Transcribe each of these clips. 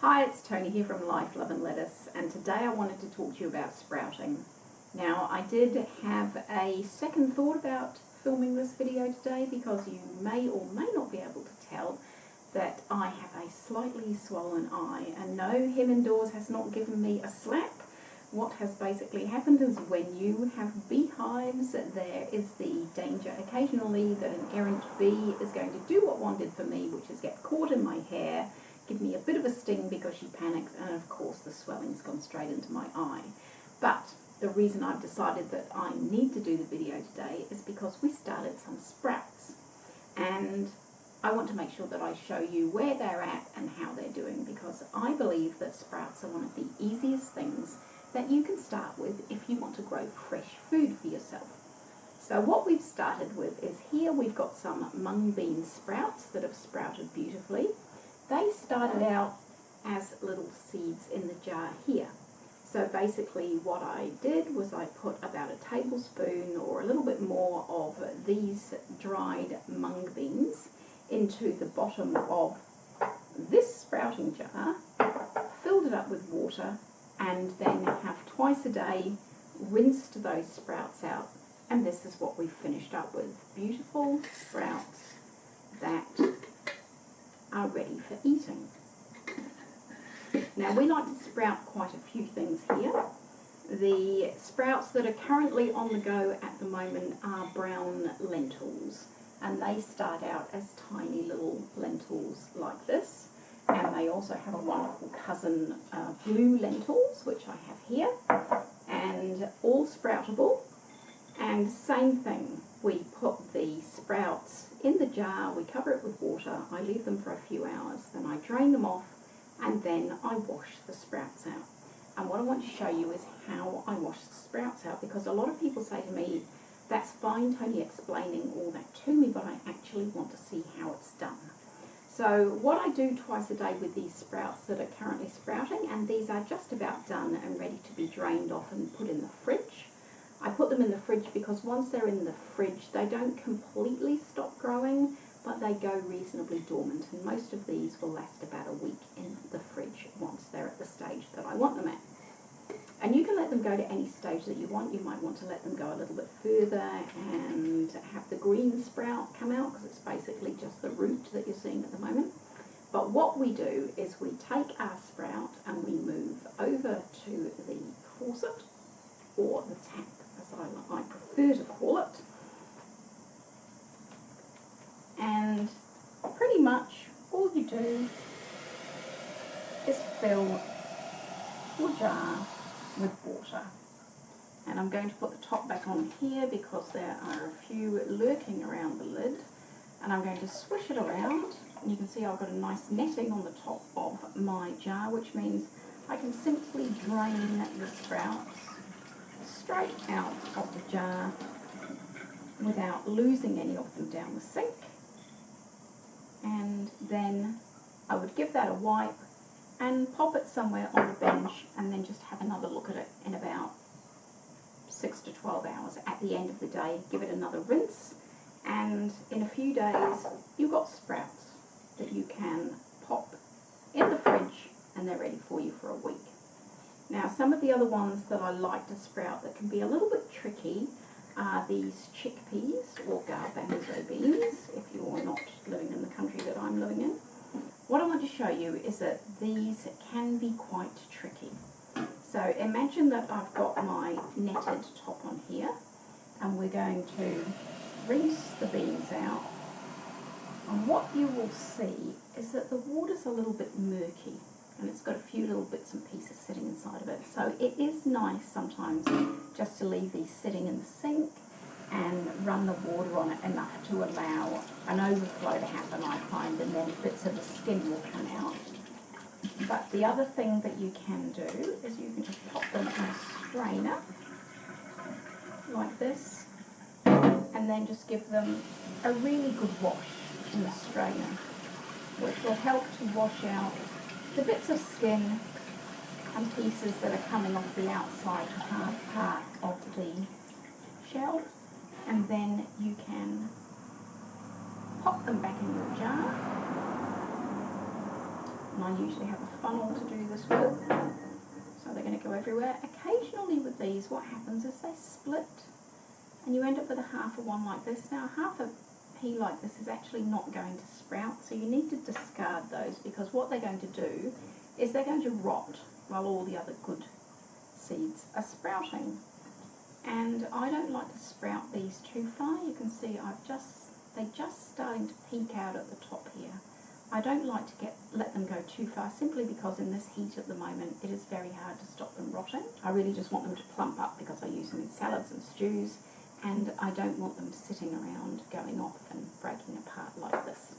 Hi, it's Toni here from Life, Love and Lettuce, and today I wanted to talk to you about sprouting. Now, I did have a second thought about filming this video today because you may or may not be able to tell that I have a slightly swollen eye, and no, him indoors has not given me a slap. What has basically happened is when you have beehives, there is the danger occasionally that an errant bee is going to do what one did for me, which is get caught in my hair, give me a bit of a sting because she panicked, and of course the swelling's gone straight into my eye. But the reason I've decided that I need to do the video today is because we started some sprouts, and I want to make sure that I show you where they're at and how they're doing, because I believe that sprouts are one of the easiest things that you can start with if you want to grow fresh food for yourself. So what we've started with is here we've got some mung bean sprouts that have sprouted beautifully. They started out as little seeds in the jar here. So basically what I did was I put about a tablespoon or a little bit more of these dried mung beans into the bottom of this sprouting jar, filled it up with water, and then have twice a day rinsed those sprouts out, and this is what we've finished up with. Beautiful sprouts that are ready for eating. Now, we like to sprout quite a few things here. The sprouts that are currently on the go at the moment are brown lentils, and they start out as tiny little lentils like this. And they also have a wonderful cousin, blue lentils, which I have here, and all sproutable. And same thing, we put the sprouts in the jar, we cover it with water, I leave them for a few hours, then I drain them off, and then I wash the sprouts out. And what I want to show you is how I wash the sprouts out, because a lot of people say to me, that's fine, Toni, explaining all that to me, but I actually want to see how it's done. So what I do twice a day with these sprouts that are currently sprouting, and these are just about done and ready to be drained off and put in the fridge. I put them in the fridge because once they're in the fridge, they don't completely stop growing, but they go reasonably dormant, and most of these will last about a week in the fridge once they're at the stage that I want them at. And you can let them go to any stage that you want. You might want to let them go a little bit further and have the green sprout come out, because it's basically just the root that you're seeing at the moment. But what we do is we take our sprout and we move over to the faucet, or the tap as I prefer to call it. And pretty much all you do is fill your jar with water. And I'm going to put the top back on here because there are a few lurking around the lid, and I'm going to swish it around, and you can see I've got a nice netting on the top of my jar, which means I can simply drain the sprouts straight out of the jar without losing any of them down the sink. And then I would give that a wipe and pop it somewhere on the bench, and then just have another look at it in about 6 to 12 hours at the end of the day. Give it another rinse, and in a few days you've got sprouts that you can pop in the fridge, and they're ready for you for a week. Now, some of the other ones that I like to sprout that can be a little bit tricky are these chickpeas or garbanzo beans, if you're not living in the country that I'm living in. What I want to show you is that these can be quite tricky. So imagine that I've got my netted top on here, and we're going to rinse the beans out. And what you will see is that the water's a little bit murky, and it's got a few little bits and pieces sitting inside of it. So it is nice sometimes just to leave these sitting in the sink and run the water on it enough to allow an overflow to happen, I find, and then bits of the skin will come out. But the other thing that you can do is you can just pop them in a strainer like this, and then just give them a really good wash in the strainer, which will help to wash out the bits of skin and pieces that are coming off the outside part of the shell. And then you can pop them back in your jar And I usually have a funnel to do this with, so they're going to go everywhere. Occasionally with these, what happens is they split, and you end up with a half of one like this. Now, half a pea like this is actually not going to sprout, so you need to discard those, because what they're going to do is they're going to rot while all the other good seeds are sprouting. And I don't like to sprout these too far. You can see they're just starting to peek out at the top here. I don't like to let them go too far, simply because in this heat at the moment it is very hard to stop them rotting. I really just want them to plump up, because I use them in salads and stews, and I don't want them sitting around going off and breaking apart like this.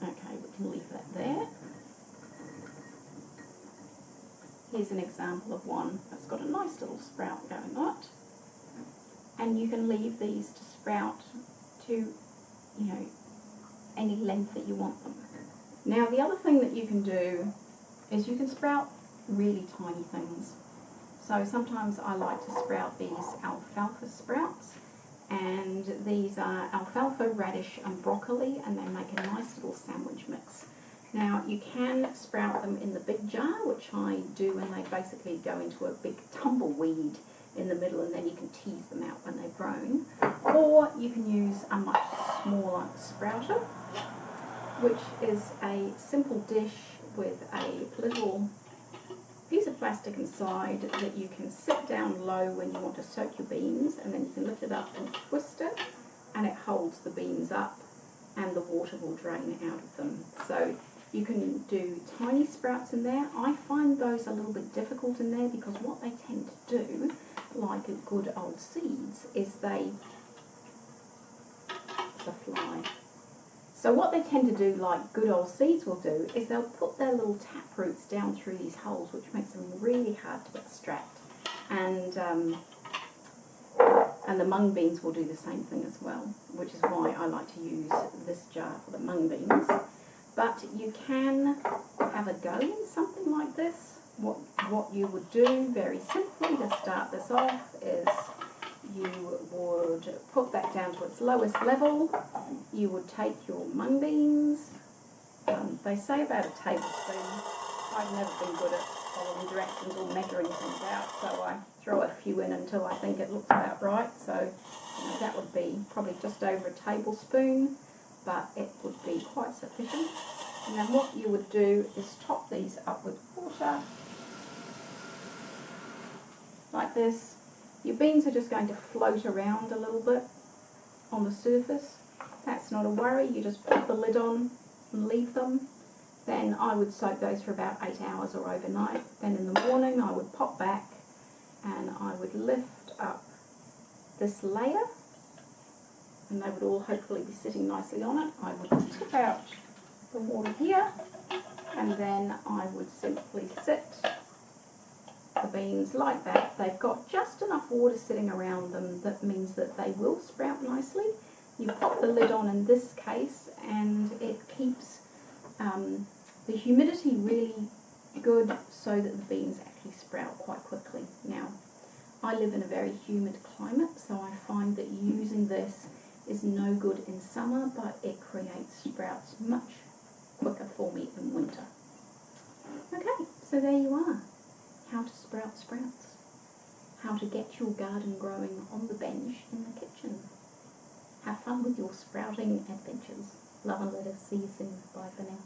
Okay, we can leave that there. Here's an example of one that's got a nice little sprout going on it. And you can leave these to sprout to, any length that you want them. Now, the other thing that you can do is you can sprout really tiny things. So sometimes I like to sprout these alfalfa sprouts, and these are alfalfa, radish and broccoli, and they make a nice little sandwich mix. Now, you can sprout them in the big jar, which I do, and they basically go into a big tumbleweed in the middle, and then you can tease them out when they've grown. Or you can use a much smaller sprouter, which is a simple dish with a little piece of plastic inside that you can sit down low when you want to soak your beans, and then you can lift it up and twist it, and it holds the beans up and the water will drain out of them. So you can do tiny sprouts in there. I find those a little bit difficult in there, because what they tend to do, like good old seeds, is it's a fly. So what they tend to do, like good old seeds will do, is they'll put their little tap roots down through these holes, which makes them really hard to extract. And the mung beans will do the same thing as well, which is why I like to use this jar for the mung beans. But you can have a go in something like this. What you would do, very simply, to start this off, is you would put that down to its lowest level. You would take your mung beans. They say about a tablespoon. I've never been good at following directions or measuring things out, so I throw a few in until I think it looks about right. So that would be probably just over a tablespoon, but it would be quite sufficient. And then what you would do is top these up with water, like this. Your beans are just going to float around a little bit on the surface. That's not a worry. You just put the lid on and leave them. Then I would soak those for about 8 hours or overnight. Then in the morning I would pop back and I would lift up this layer, and they would all hopefully be sitting nicely on it. I would tip out the water here, and then I would simply sit the beans like that. They've got just enough water sitting around them that means that they will sprout nicely. You pop the lid on in this case, and it keeps the humidity really good, so that the beans actually sprout quite quickly. Now, I live in a very humid climate, so I find that using this is no good in summer, but it creates sprouts much quicker for me in winter. Okay, so there you are. How to sprout sprouts. How to get your garden growing on the bench in the kitchen. Have fun with your sprouting adventures. Love and lettuce. See you soon. Bye for now.